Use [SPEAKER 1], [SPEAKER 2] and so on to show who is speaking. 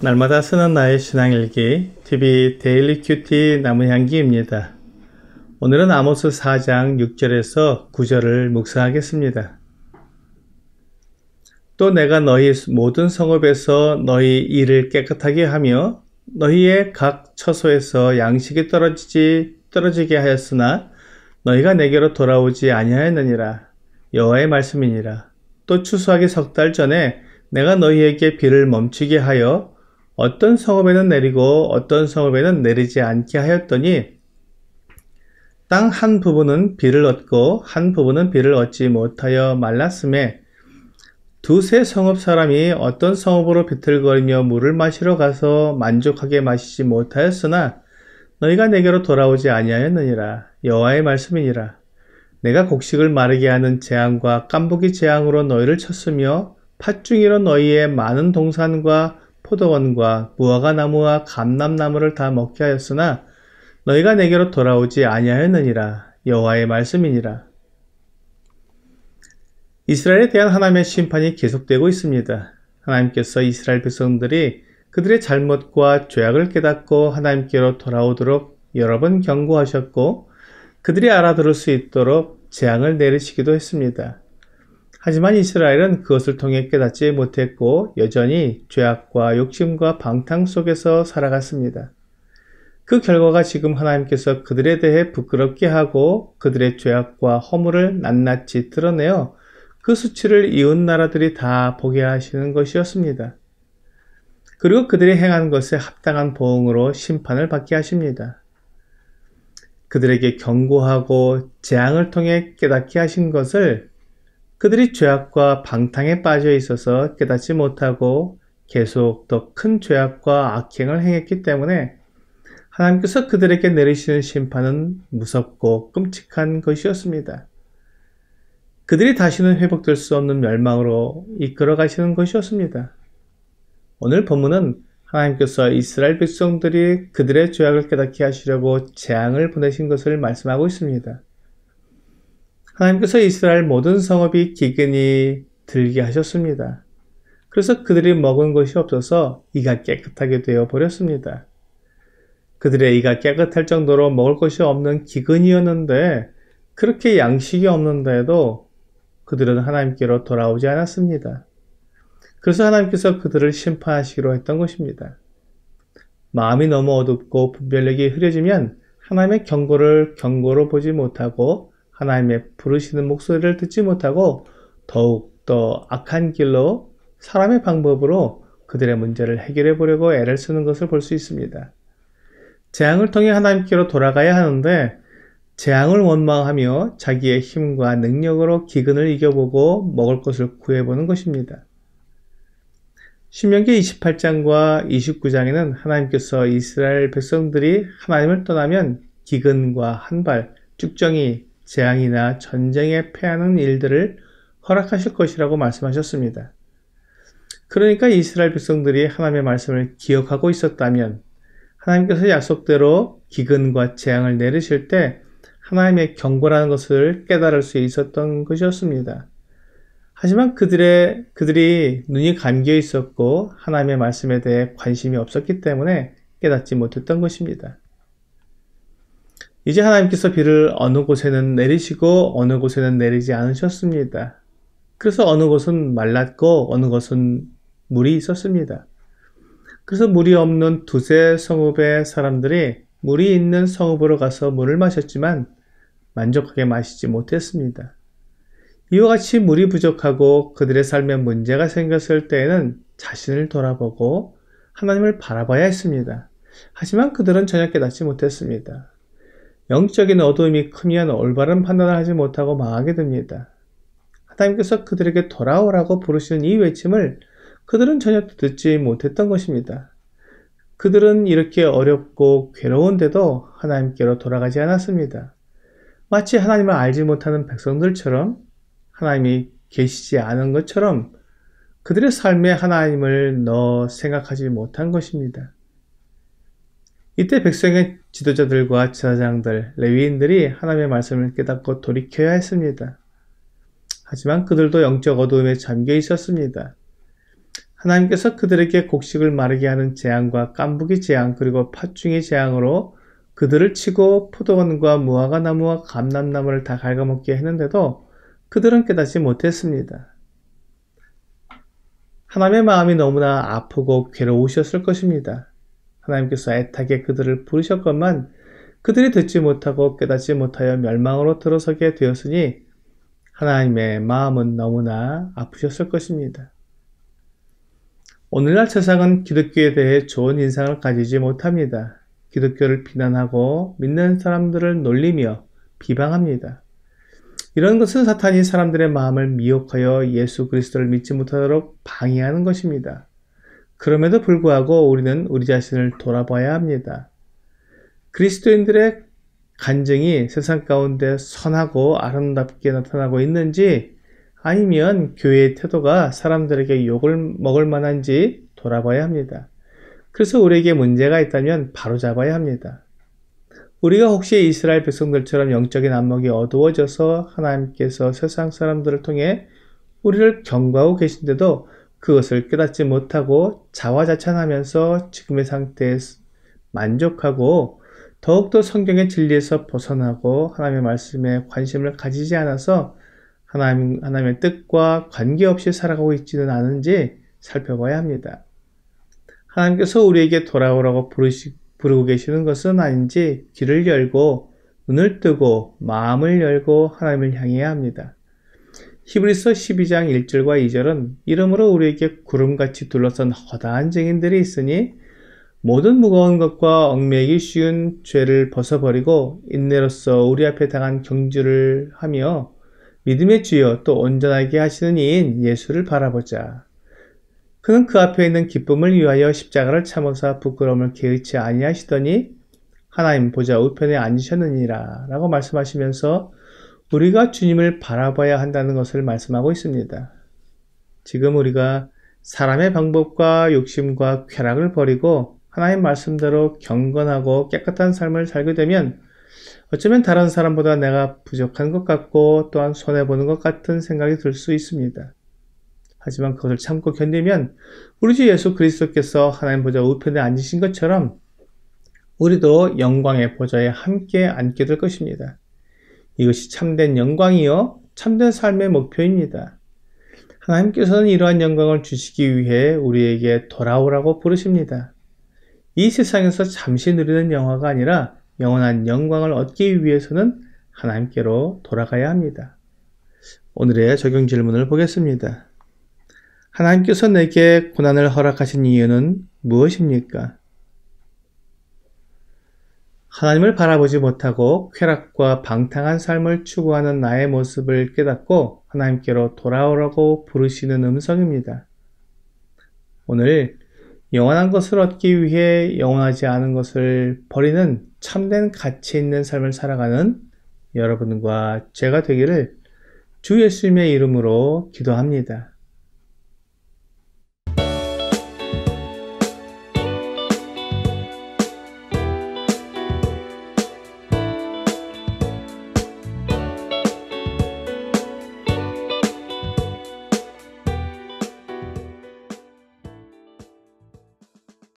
[SPEAKER 1] 날마다 쓰는 나의 신앙일기 TV 데일리 큐티 나무향기입니다. 오늘은 아모스 4장 6절에서 9절을 묵상하겠습니다. 또 내가 너희 모든 성읍에서 너희 일을 깨끗하게 하며 너희의 각 처소에서 양식이 떨어지게 하였으나 너희가 내게로 돌아오지 아니하였느니라. 여호와의 말씀이니라. 또 추수하기 석 달 전에 내가 너희에게 비를 멈추게 하여 어떤 성읍에는 내리고 어떤 성읍에는 내리지 않게 하였더니 땅 한 부분은 비를 얻고 한 부분은 비를 얻지 못하여 말랐음에 두세 성읍 사람이 어떤 성읍으로 비틀거리며 물을 마시러 가서 만족하게 마시지 못하였으나 너희가 내게로 돌아오지 아니하였느니라. 여호와의 말씀이니라. 내가 곡식을 마르게 하는 재앙과 깐부기 재앙으로 너희를 쳤으며 팥중이로 너희의 많은 동산과 포도원과 무화과 나무와 감람나무를 다 먹게 하였으나 너희가 내게로 돌아오지 아니하였느니라. 여호와의 말씀이니라. 이스라엘에 대한 하나님의 심판이 계속되고 있습니다. 하나님께서 이스라엘 백성들이 그들의 잘못과 죄악을 깨닫고 하나님께로 돌아오도록 여러 번 경고하셨고 그들이 알아들을 수 있도록 재앙을 내리시기도 했습니다. 하지만 이스라엘은 그것을 통해 깨닫지 못했고 여전히 죄악과 욕심과 방탕 속에서 살아갔습니다. 그 결과가 지금 하나님께서 그들에 대해 부끄럽게 하고 그들의 죄악과 허물을 낱낱이 드러내어 그 수치를 이웃 나라들이 다 보게 하시는 것이었습니다. 그리고 그들이 행한 것에 합당한 보응으로 심판을 받게 하십니다. 그들에게 경고하고 재앙을 통해 깨닫게 하신 것을 그들이 죄악과 방탕에 빠져 있어서 깨닫지 못하고 계속 더 큰 죄악과 악행을 행했기 때문에 하나님께서 그들에게 내리시는 심판은 무섭고 끔찍한 것이었습니다. 그들이 다시는 회복될 수 없는 멸망으로 이끌어 가시는 것이었습니다. 오늘 본문은 하나님께서 이스라엘 백성들이 그들의 죄악을 깨닫게 하시려고 재앙을 보내신 것을 말씀하고 있습니다. 하나님께서 이스라엘 모든 성읍이 기근이 들게 하셨습니다. 그래서 그들이 먹은 것이 없어서 이가 깨끗하게 되어 버렸습니다. 그들의 이가 깨끗할 정도로 먹을 것이 없는 기근이었는데 그렇게 양식이 없는데도 그들은 하나님께로 돌아오지 않았습니다. 그래서 하나님께서 그들을 심판하시기로 했던 것입니다. 마음이 너무 어둡고 분별력이 흐려지면 하나님의 경고로 보지 못하고 하나님의 부르시는 목소리를 듣지 못하고 더욱더 악한 길로 사람의 방법으로 그들의 문제를 해결해 보려고 애를 쓰는 것을 볼 수 있습니다. 재앙을 통해 하나님께로 돌아가야 하는데 재앙을 원망하며 자기의 힘과 능력으로 기근을 이겨보고 먹을 것을 구해보는 것입니다. 신명기 28장과 29장에는 하나님께서 이스라엘 백성들이 하나님을 떠나면 기근과 한발, 쭉정이, 재앙이나 전쟁에 패하는 일들을 허락하실 것이라고 말씀하셨습니다. 그러니까 이스라엘 백성들이 하나님의 말씀을 기억하고 있었다면 하나님께서 약속대로 기근과 재앙을 내리실 때 하나님의 경고라는 것을 깨달을 수 있었던 것이었습니다. 하지만 그들이 눈이 감겨 있었고 하나님의 말씀에 대해 관심이 없었기 때문에 깨닫지 못했던 것입니다. 이제 하나님께서 비를 어느 곳에는 내리시고 어느 곳에는 내리지 않으셨습니다. 그래서 어느 곳은 말랐고 어느 곳은 물이 있었습니다. 그래서 물이 없는 두세 성읍의 사람들이 물이 있는 성읍으로 가서 물을 마셨지만 만족하게 마시지 못했습니다. 이와 같이 물이 부족하고 그들의 삶에 문제가 생겼을 때에는 자신을 돌아보고 하나님을 바라봐야 했습니다. 하지만 그들은 전혀 깨닫지 못했습니다. 영적인 어두움이 크면 올바른 판단을 하지 못하고 망하게 됩니다. 하나님께서 그들에게 돌아오라고 부르시는 이 외침을 그들은 전혀 듣지 못했던 것입니다. 그들은 이렇게 어렵고 괴로운데도 하나님께로 돌아가지 않았습니다. 마치 하나님을 알지 못하는 백성들처럼 하나님이 계시지 않은 것처럼 그들의 삶에 하나님을 넣어 생각하지 못한 것입니다. 이때 백성의 지도자들과 제사장들, 레위인들이 하나님의 말씀을 깨닫고 돌이켜야 했습니다. 하지만 그들도 영적 어두움에 잠겨 있었습니다. 하나님께서 그들에게 곡식을 마르게 하는 재앙과 깐부기 재앙 그리고 팥중의 재앙으로 그들을 치고 포도원과 무화과 나무와 감람나무를 다 갉아먹게 했는데도 그들은 깨닫지 못했습니다. 하나님의 마음이 너무나 아프고 괴로우셨을 것입니다. 하나님께서 애타게 그들을 부르셨건만 그들이 듣지 못하고 깨닫지 못하여 멸망으로 들어서게 되었으니 하나님의 마음은 너무나 아프셨을 것입니다. 오늘날 세상은 기독교에 대해 좋은 인상을 가지지 못합니다. 기독교를 비난하고 믿는 사람들을 놀리며 비방합니다. 이런 것은 사탄이 사람들의 마음을 미혹하여 예수 그리스도를 믿지 못하도록 방해하는 것입니다. 그럼에도 불구하고 우리는 우리 자신을 돌아봐야 합니다. 그리스도인들의 간증이 세상 가운데 선하고 아름답게 나타나고 있는지 아니면 교회의 태도가 사람들에게 욕을 먹을 만한지 돌아봐야 합니다. 그래서 우리에게 문제가 있다면 바로잡아야 합니다. 우리가 혹시 이스라엘 백성들처럼 영적인 안목이 어두워져서 하나님께서 세상 사람들을 통해 우리를 경고하고 계신데도 그것을 깨닫지 못하고 자화자찬하면서 지금의 상태에 만족하고 더욱더 성경의 진리에서 벗어나고 하나님의 말씀에 관심을 가지지 않아서 하나님의 뜻과 관계없이 살아가고 있지는 않은지 살펴봐야 합니다. 하나님께서 우리에게 돌아오라고 부르고 계시는 것은 아닌지 귀를 열고 눈을 뜨고 마음을 열고 하나님을 향해야 합니다. 히브리서 12장 1절과 2절은 이러므로 우리에게 구름같이 둘러싼 허다한 증인들이 있으니 모든 무거운 것과 얽매이기 쉬운 죄를 벗어버리고 인내로써 우리 앞에 당한 경주를 하며 믿음의 주여 또 온전하게 하시는 이인 예수를 바라보자. 그는 그 앞에 있는 기쁨을 위하여 십자가를 참으사 부끄러움을 개의치 아니하시더니 하나님 보좌 우편에 앉으셨느니라 라고 말씀하시면서 우리가 주님을 바라봐야 한다는 것을 말씀하고 있습니다. 지금 우리가 사람의 방법과 욕심과 쾌락을 버리고 하나님 말씀대로 경건하고 깨끗한 삶을 살게 되면 어쩌면 다른 사람보다 내가 부족한 것 같고 또한 손해보는 것 같은 생각이 들 수 있습니다. 하지만 그것을 참고 견디면 우리 주 예수 그리스도께서 하나님 보좌 우편에 앉으신 것처럼 우리도 영광의 보좌에 함께 앉게 될 것입니다. 이것이 참된 영광이요 참된 삶의 목표입니다. 하나님께서는 이러한 영광을 주시기 위해 우리에게 돌아오라고 부르십니다. 이 세상에서 잠시 누리는 영화가 아니라 영원한 영광을 얻기 위해서는 하나님께로 돌아가야 합니다. 오늘의 적용 질문을 보겠습니다. 하나님께서 내게 고난을 허락하신 이유는 무엇입니까? 하나님을 바라보지 못하고 쾌락과 방탕한 삶을 추구하는 나의 모습을 깨닫고 하나님께로 돌아오라고 부르시는 음성입니다. 오늘 영원한 것을 얻기 위해 영원하지 않은 것을 버리는 참된 가치 있는 삶을 살아가는 여러분과 제가 되기를 주 예수님의 이름으로 기도합니다.